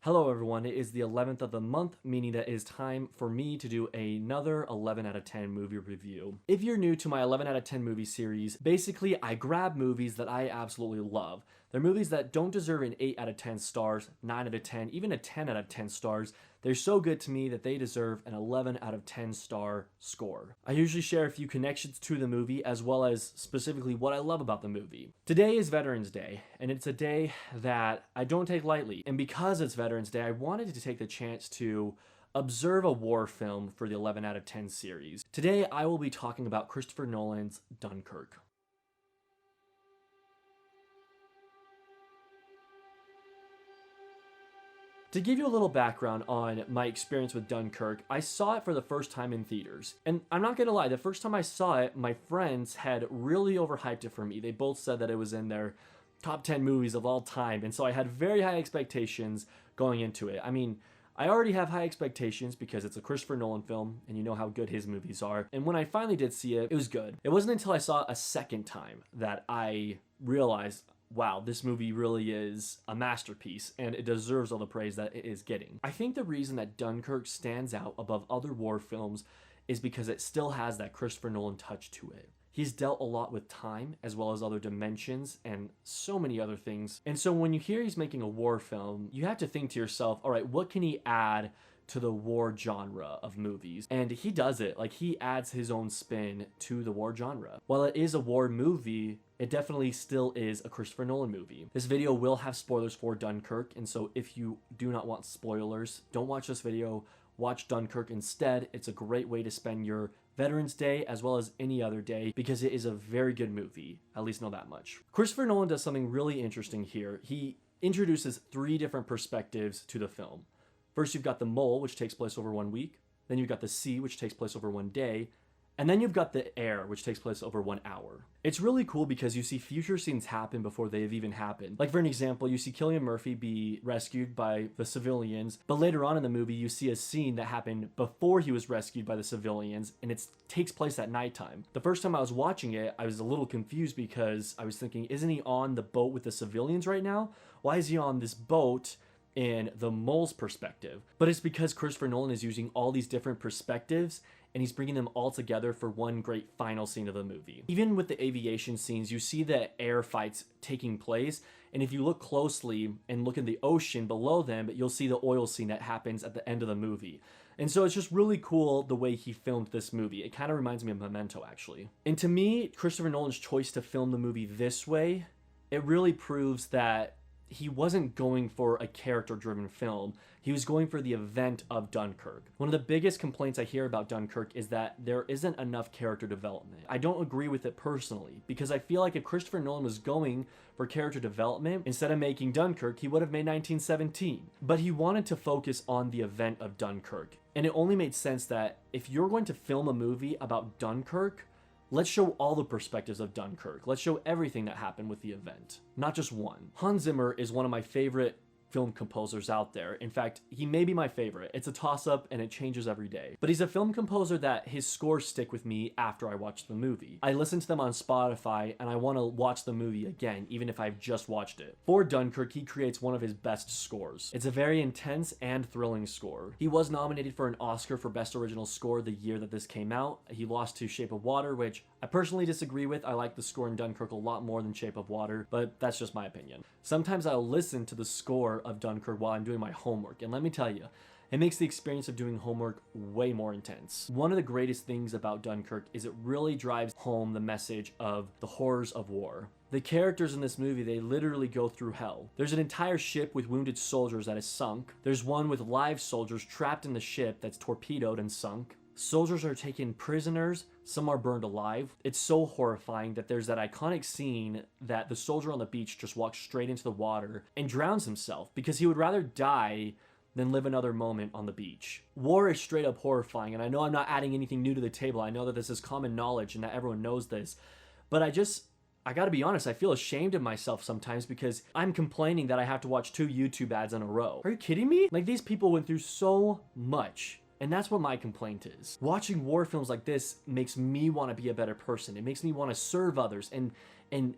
Hello everyone, it is the 11th of the month, meaning that it is time for me to do another 11 out of 10 movie review. If you're new to my 11 out of 10 movie series, basically I grab movies that I absolutely love. They're movies that don't deserve an 8 out of 10 stars, 9 out of 10, even a 10 out of 10 stars. They're so good to me that they deserve an 11 out of 10 star score. I usually share a few connections to the movie as well as specifically what I love about the movie. Today is Veterans Day, and it's a day that I don't take lightly. And because it's Veterans Day, I wanted to take the chance to observe a war film for the 11 out of 10 series. Today, I will be talking about Christopher Nolan's Dunkirk. To give you a little background on my experience with Dunkirk, I saw it for the first time in theaters. And I'm not gonna lie, the first time I saw it, my friends had really overhyped it for me. They both said that it was in their top 10 movies of all time, and so I had very high expectations going into it. I mean, I already have high expectations because it's a Christopher Nolan film, and you know how good his movies are. And when I finally did see it, it was good. It wasn't until I saw it a second time that I realized, wow, this movie really is a masterpiece and it deserves all the praise that it is getting. I think the reason that Dunkirk stands out above other war films is because it still has that Christopher Nolan touch to it. He's dealt a lot with time as well as other dimensions and so many other things. And so when you hear he's making a war film, you have to think to yourself, all right, what can he add to the war genre of movies? And he does it. Like, he adds his own spin to the war genre. While it is a war movie, it definitely still is a Christopher Nolan movie. This video will have spoilers for Dunkirk, and so if you do not want spoilers, don't watch this video. Watch Dunkirk instead. It's a great way to spend your Veterans Day as well as any other day because it is a very good movie. At least know that much. Christopher Nolan does something really interesting here. He introduces 3 different perspectives to the film. First, you've got the mole, which takes place over 1 week. Then you've got the sea, which takes place over 1 day. And then you've got the air, which takes place over 1 hour. It's really cool because you see future scenes happen before they have even happened. Like, for an example, you see Cillian Murphy be rescued by the civilians, but later on in the movie, you see a scene that happened before he was rescued by the civilians, and it takes place at nighttime. The first time I was watching it, I was a little confused because I was thinking, isn't he on the boat with the civilians right now? Why is he on this boat in the mole's perspective? But it's because Christopher Nolan is using all these different perspectives and he's bringing them all together for one great final scene of the movie. Even with the aviation scenes, you see the air fights taking place, and if you look closely and look in the ocean below them, you'll see the oil scene that happens at the end of the movie. And so it's just really cool the way he filmed this movie. It kind of reminds me of Memento, actually. And to me, Christopher Nolan's choice to film the movie this way, it really proves that he wasn't going for a character-driven film. He was going for the event of Dunkirk. One of the biggest complaints I hear about Dunkirk is that there isn't enough character development. I don't agree with it personally, because I feel like if Christopher Nolan was going for character development, instead of making Dunkirk, he would have made 1917. But he wanted to focus on the event of Dunkirk. And it only made sense that if you're going to film a movie about Dunkirk, let's show all the perspectives of Dunkirk. Let's show everything that happened with the event, not just one. Hans Zimmer is one of my favorite film composers out there. In fact, he may be my favorite. It's a toss-up and it changes every day. But he's a film composer that his scores stick with me after I watch the movie. I listen to them on Spotify and I want to watch the movie again, even if I've just watched it. For Dunkirk, he creates one of his best scores. It's a very intense and thrilling score. He was nominated for an Oscar for Best Original Score the year that this came out. He lost to Shape of Water, which I personally disagree with. I like the score in Dunkirk a lot more than Shape of Water, but that's just my opinion. Sometimes I'll listen to the score of Dunkirk while I'm doing my homework, and let me tell you, it makes the experience of doing homework way more intense. One of the greatest things about Dunkirk is it really drives home the message of the horrors of war. The characters in this movie, they literally go through hell. There's an entire ship with wounded soldiers that is sunk. There's one with live soldiers trapped in the ship that's torpedoed and sunk. Soldiers are taken prisoners, some are burned alive. It's so horrifying that there's that iconic scene that the soldier on the beach just walks straight into the water and drowns himself because he would rather die than live another moment on the beach. War is straight up horrifying, and I know I'm not adding anything new to the table. I know that this is common knowledge and that everyone knows this, but I gotta be honest, I feel ashamed of myself sometimes because I'm complaining that I have to watch 2 YouTube ads in a row. Are you kidding me? Like, these people went through so much And that's what my complaint is. Watching war films like this makes me want to be a better person. It makes me want to serve others and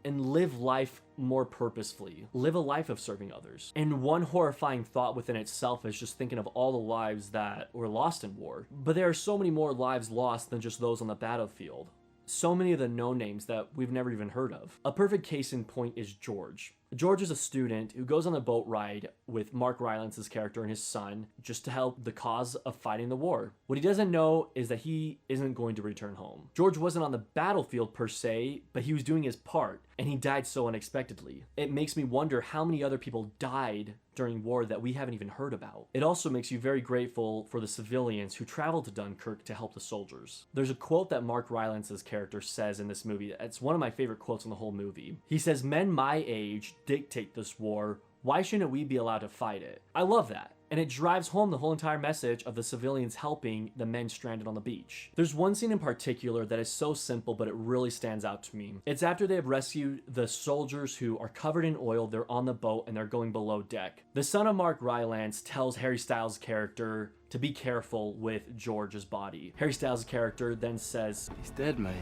live life more purposefully. Live a life of serving others. And one horrifying thought within itself is just thinking of all the lives that were lost in war. But there are so many more lives lost than just those on the battlefield. So many of the no-names that we've never even heard of. A perfect case in point is George. George is a student who goes on a boat ride with Mark Rylance's character and his son just to help the cause of fighting the war. What he doesn't know is that he isn't going to return home. George wasn't on the battlefield per se, but he was doing his part, and he died so unexpectedly. It makes me wonder how many other people died during war that we haven't even heard about. It also makes you very grateful for the civilians who traveled to Dunkirk to help the soldiers. There's a quote that Mark Rylance's character says in this movie. It's one of my favorite quotes in the whole movie. He says, "Men my age dictate this war. Why shouldn't we be allowed to fight it?" I love that. And it drives home the whole entire message of the civilians helping the men stranded on the beach. There's one scene in particular that is so simple, but it really stands out to me. It's after they have rescued the soldiers who are covered in oil, they're on the boat, and they're going below deck. The son of Mark Rylance tells Harry Styles' character to be careful with George's body. Harry Styles' character then says, "He's dead, mate."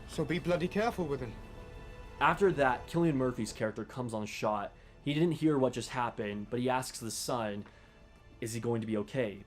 So be bloody careful with him. After that, Cillian Murphy's character comes on shot. He didn't hear what just happened, but he asks the son, is he going to be okay?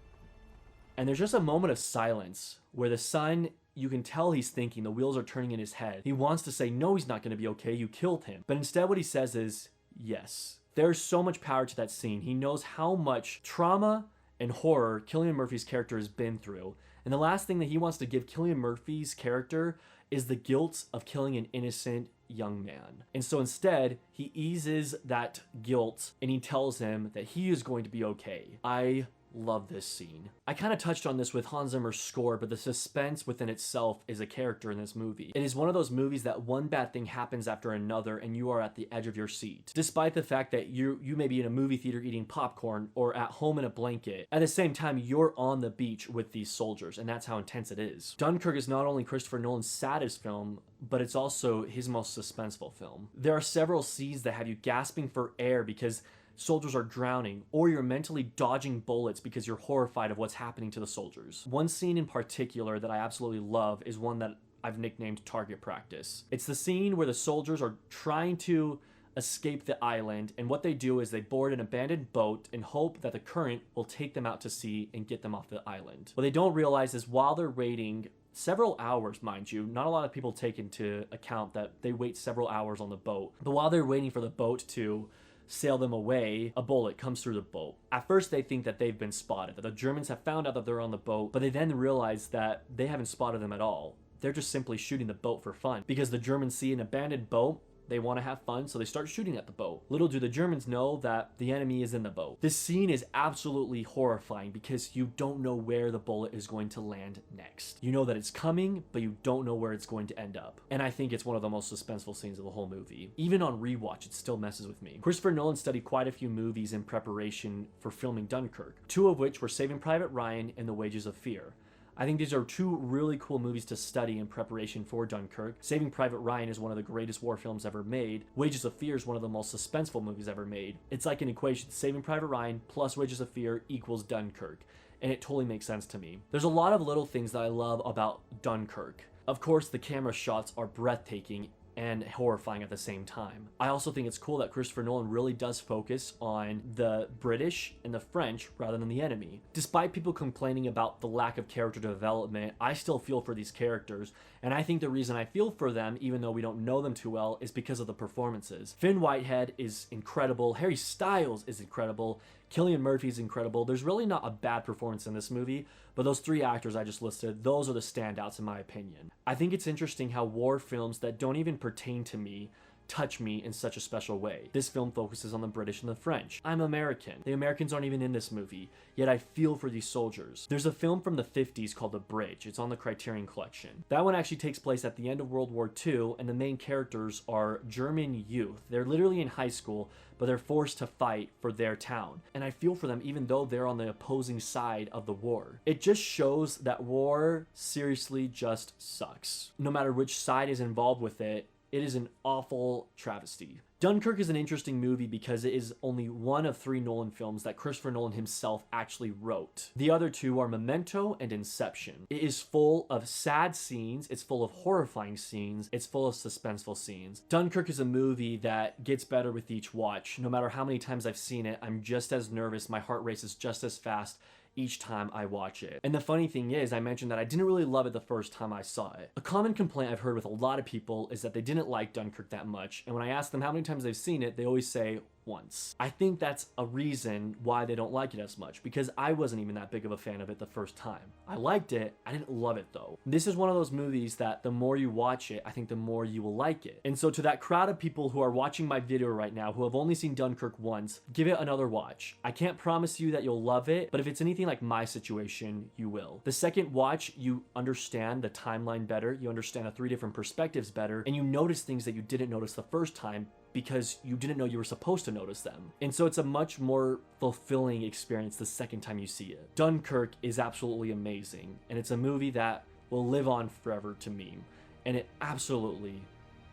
And there's just a moment of silence where the son, you can tell he's thinking, the wheels are turning in his head. He wants to say, no, he's not going to be okay, you killed him. But instead what he says is, yes. There's so much power to that scene. He knows how much trauma and horror Cillian Murphy's character has been through. And the last thing that he wants to give Cillian Murphy's character is the guilt of killing an innocent young man. And so instead, he eases that guilt and he tells him that he is going to be okay. I love this scene. I kind of touched on this with Hans Zimmer's score, but the suspense within itself is a character in this movie. It is one of those movies that one bad thing happens after another and you are at the edge of your seat. Despite the fact that you may be in a movie theater eating popcorn or at home in a blanket, at the same time you're on the beach with these soldiers, and that's how intense it is. Dunkirk is not only Christopher Nolan's saddest film, but it's also his most suspenseful film. There are several scenes that have you gasping for air because soldiers are drowning, or you're mentally dodging bullets because you're horrified of what's happening to the soldiers. One scene in particular that I absolutely love is one that I've nicknamed Target Practice. It's the scene where the soldiers are trying to escape the island, and what they do is they board an abandoned boat and hope that the current will take them out to sea and get them off the island. What they don't realize is while they're waiting several hours, mind you, not a lot of people take into account that they wait several hours on the boat, but while they're waiting for the boat to sail them away, a bullet comes through the boat. At first they think that they've been spotted, that the Germans have found out that they're on the boat, but they then realize that they haven't spotted them at all. They're just simply shooting the boat for fun. Because the Germans see an abandoned boat, they want to have fun, so they start shooting at the boat. Little do the Germans know that the enemy is in the boat. This scene is absolutely horrifying because you don't know where the bullet is going to land next. You know that it's coming, but you don't know where it's going to end up. And I think it's one of the most suspenseful scenes of the whole movie. Even on rewatch, it still messes with me. Christopher Nolan studied quite a few movies in preparation for filming Dunkirk, two of which were Saving Private Ryan and The Wages of Fear. I think these are two really cool movies to study in preparation for Dunkirk. Saving Private Ryan is one of the greatest war films ever made. Wages of Fear is one of the most suspenseful movies ever made. It's like an equation. Saving Private Ryan plus Wages of Fear equals Dunkirk. And it totally makes sense to me. There's a lot of little things that I love about Dunkirk. Of course, the camera shots are breathtaking and horrifying at the same time. I also think it's cool that Christopher Nolan really does focus on the British and the French rather than the enemy. Despite people complaining about the lack of character development, I still feel for these characters, and I think the reason I feel for them, even though we don't know them too well, is because of the performances. Finn Whitehead is incredible, Harry Styles is incredible, Cillian Murphy is incredible. There's really not a bad performance in this movie, but those three actors I just listed, those are the standouts in my opinion. I think it's interesting how war films that don't even pertain to me touch me in such a special way. This film focuses on the British and the French. I'm American. The Americans aren't even in this movie, yet I feel for these soldiers. There's a film from the 50s called The Bridge. It's on the Criterion Collection. That one actually takes place at the end of World War II, and the main characters are German youth. They're literally in high school, but they're forced to fight for their town. And I feel for them even though they're on the opposing side of the war. It just shows that war seriously just sucks. No matter which side is involved with it, it is an awful travesty. Dunkirk is an interesting movie because it is only one of 3 Nolan films that Christopher Nolan himself actually wrote. The other 2 are Memento and Inception. It is full of sad scenes, it's full of horrifying scenes, it's full of suspenseful scenes. Dunkirk is a movie that gets better with each watch. No matter how many times I've seen it, I'm just as nervous, my heart races just as fast each time I watch it. And the funny thing is, I mentioned that I didn't really love it the first time I saw it. A common complaint I've heard with a lot of people is that they didn't like Dunkirk that much, and when I ask them how many times they've seen it, they always say once. I think that's a reason why they don't like it as much, because I wasn't even that big of a fan of it the first time. I liked it, I didn't love it though. This is one of those movies that the more you watch it, I think the more you will like it. And so to that crowd of people who are watching my video right now who have only seen Dunkirk once, give it another watch. I can't promise you that you'll love it, but if it's anything like my situation, you will. The second watch, you understand the timeline better, you understand the 3 different perspectives better, and you notice things that you didn't notice the first time because you didn't know you were supposed to notice them. And so it's a much more fulfilling experience the second time you see it. Dunkirk is absolutely amazing, and it's a movie that will live on forever to me. And it absolutely,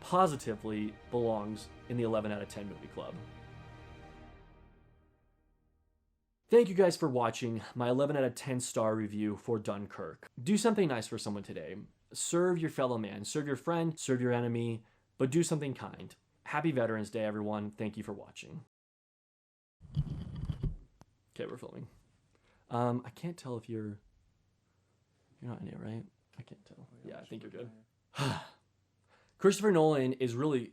positively belongs in the 11 out of 10 movie club. Thank you guys for watching my 11 out of 10 star review for Dunkirk. Do something nice for someone today. Serve your fellow man, serve your friend, serve your enemy, but do something kind. Happy Veterans Day, everyone. Thank you for watching. Okay, we're filming. I can't tell if you're not in it, right? I can't tell. Yeah, I think you're good. Christopher Nolan it's really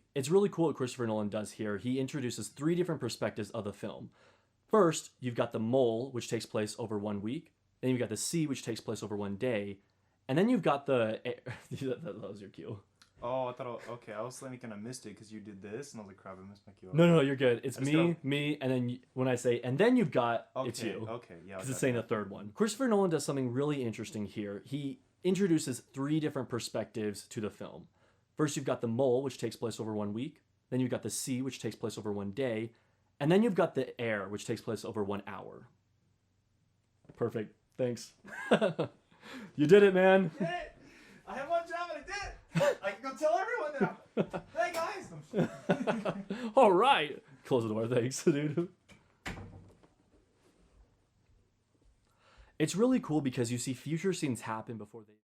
cool what Christopher Nolan does here. He introduces 3 different perspectives of the film. First, you've got the mole, which takes place over 1 week. Then you've got the sea, which takes place over 1 day. And then you've got the... that was your cue. Oh, I thought, okay, I was thinking I missed it because you did this, and I was like, crap, I missed my cue. No, you're good. It's me, and then when I say, and then you've got, okay, it's you. Okay, yeah. Because it's saying the third one. Christopher Nolan does something really interesting here. He introduces 3 different perspectives to the film. First, you've got the mole, which takes place over 1 week. Then you've got the sea, which takes place over 1 day. And then you've got the air, which takes place over 1 hour. Perfect. Thanks. You did it, man. I did it! I have one job and I did it! I can go tell everyone now! Hey, guys! All right. Close the door. Thanks, dude. It's really cool because you see future scenes happen before they...